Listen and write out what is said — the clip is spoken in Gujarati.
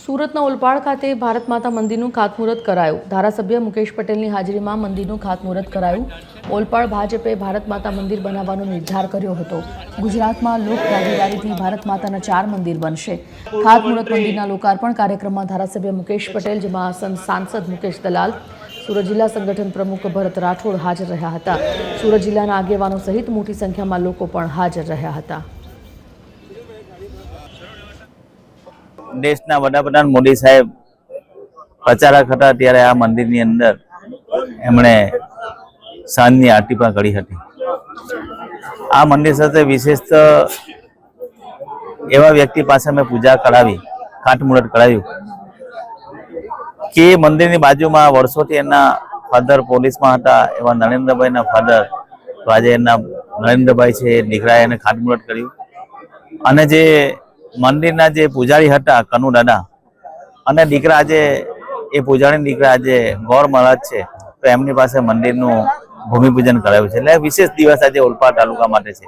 સુરતના ઓલપાડ ખાતે ભારત માતા મંદિરનું ખાતમુહૂર્ત કરાયું। ધારાસભ્ય મુકેશ પટેલની હાજરીમાં મંદિરનું ખાતમુહૂર્ત કરાયું। ઓલપાડ ભાજપે ભારત માતા મંદિર બનાવવાનો નિર્ધાર કર્યો હતો। ગુજરાતમાં લોક ભાગીદારીથી ભારત માતાના 4 મંદિર બનશે। ખાતમુહૂર્ત મંદિરના લોકાર્પણ કાર્યક્રમમાં ધારાસભ્ય મુકેશ પટેલ, જેમાં સાંસદ મુકેશ દલાલ, સુરત જિલ્લા સંગઠન પ્રમુખ ભરત રાઠોડ હાજર રહ્યા હતા। સુરત જિલ્લાના આગેવાનો સહિત મોટી સંખ્યામાં લોકો પણ હાજર રહ્યા હતા। દેશના વડાપ્રધાન મોદી સાહેબ પ્રચારક હતા ત્યારે આ મંદિરની અંદર એમણે સાંજની આરતી પણ કરી હતી। આ મંદિર સાથે વિશેષ એવા વ્યક્તિ પાસે મેં પૂજા કરાવી, ખાતમુહૂર્ત કરાવ્યું કે મંદિરની બાજુમાં વર્ષોથી એના ફાધર પોલીસમાં હતા એવા નરેન્દ્રભાઈના ફાધર, તો આજે એના નરેન્દ્રભાઈ છે એ દીકરાએ એને ખાતમુહૂર્ત કર્યું। અને જે મંદિરના જે પૂજારી હતા કનુ દાદા અને દીકરા, આજે એ પૂજારી દીકરા આજે ગૌર મહારાજ છે, તો એમની પાસે મંદિરનું ભૂમિપૂજન કરાવ્યું છે। એટલે વિશેષ દિવસ આજે ઓલપાડ તાલુકા માટે છે।